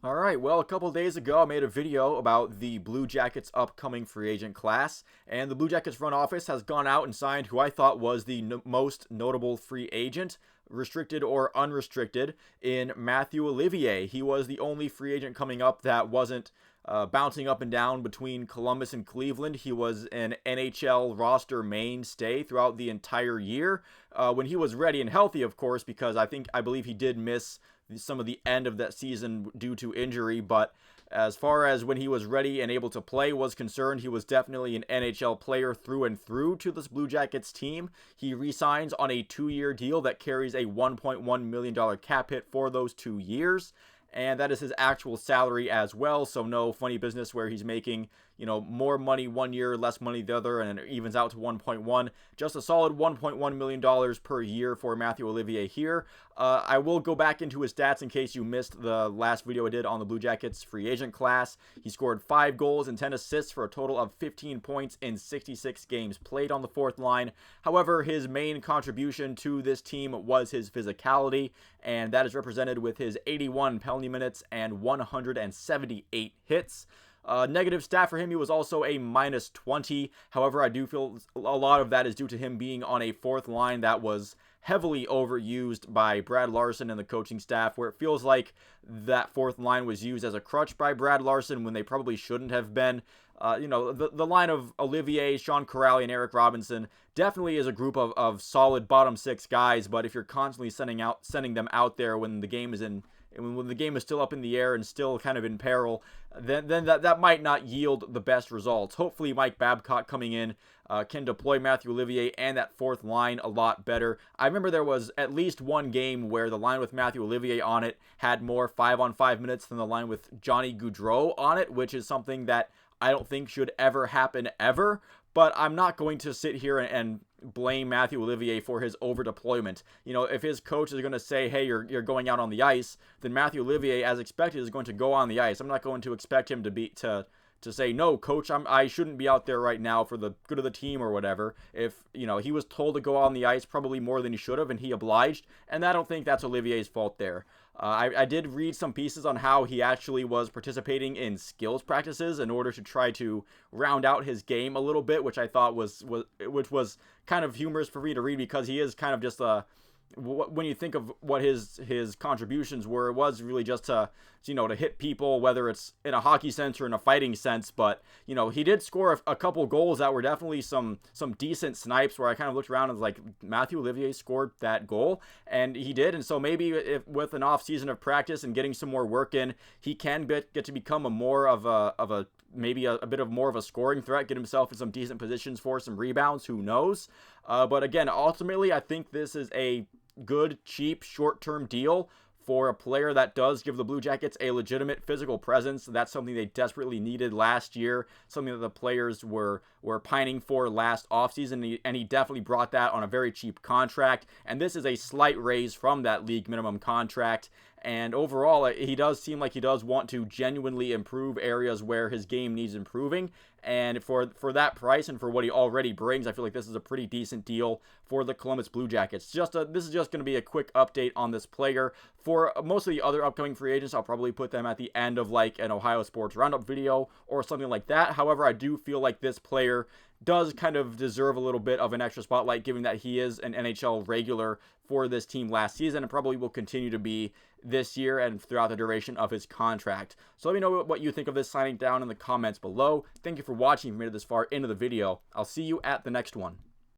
All right, well, a couple days ago, I made a video about the Blue Jackets' upcoming free agent class, and the Blue Jackets front office has gone out and signed who I thought was the most notable free agent, restricted or unrestricted, in Mathieu Olivier. He was the only free agent coming up that wasn't bouncing up and down between Columbus and Cleveland. He was an NHL roster mainstay throughout the entire year when he was ready and healthy, of course, because I believe he did miss some of the end of that season due to injury. But as far as when he was ready and able to play was concerned, he was definitely an NHL player through and through to this Blue Jackets team. He re-signs on a 2-year deal that carries a $1.1 million cap hit for those 2 years. And that is his actual salary as well, so no funny business where he's making, more money 1 year, less money the other, and it evens out to 1.1. Just a solid $1.1 million per year for Mathieu Olivier here. I will go back into his stats in case you missed the last video I did on the Blue Jackets free agent class. He scored 5 goals and 10 assists for a total of 15 points in 66 games played on the fourth line. However, his main contribution to this team was his physicality, and that is represented with his 81 penalty minutes and 178 hits. Negative stat for him, he was also a -20. However, I do feel a lot of that is due to him being on a fourth line that was heavily overused by Brad Larson and the coaching staff, where it feels like that fourth line was used as a crutch by Brad Larson when they probably shouldn't have been. The line of Olivier, Sean Corrali, and Eric Robinson definitely is a group of solid bottom six guys, but if you're constantly sending them out there when the game is when the game is still up in the air and still kind of in peril, then that might not yield the best results. Hopefully Mike Babcock coming in can deploy Mathieu Olivier and that fourth line a lot better. I remember there was at least one game where the line with Mathieu Olivier on it had more 5-on-5 minutes than the line with Johnny Gaudreau on it, which is something that I don't think should ever happen ever. But I'm not going to sit here and blame Mathieu Olivier for his over-deployment. If his coach is going to say, hey, you're going out on the ice, then Mathieu Olivier, as expected, is going to go on the ice. I'm not going to expect him to say, no, coach, I shouldn't be out there right now for the good of the team or whatever. If, he was told to go on the ice probably more than he should have, and he obliged, and I don't think that's Olivier's fault there. I did read some pieces on how he actually was participating in skills practices in order to try to round out his game a little bit, which I thought was kind of humorous for me to read, because he is kind of just when you think of what his contributions were, it was really just to hit people, whether it's in a hockey sense or in a fighting sense. But he did score a couple goals that were definitely some decent snipes, where I kind of looked around and was like, Mathieu Olivier scored that goal, and he did. And so maybe if with an off season of practice and getting some more work in, he can get to become maybe a bit of more of a scoring threat, get himself in some decent positions for some rebounds, who knows. But again, ultimately, I think this is a good, cheap, short-term deal for a player that does give the Blue Jackets a legitimate physical presence. That's something they desperately needed last year, something that the players were pining for last offseason, and he definitely brought that on a very cheap contract. And this is a slight raise from that league minimum contract. And overall, he does seem like he does want to genuinely improve areas where his game needs improving. And for that price and for what he already brings, I feel like this is a pretty decent deal for the Columbus Blue Jackets. This is just going to be a quick update on this player. For most of the other upcoming free agents, I'll probably put them at the end of like an Ohio Sports Roundup video or something like that. However, I do feel like this player does kind of deserve a little bit of an extra spotlight, given that he is an NHL regular for this team last season and probably will continue to be this year and throughout the duration of his contract. So let me know what you think of this signing down in the comments below. Thank you for watching. If you made it this far into the video, I'll see you at the next one.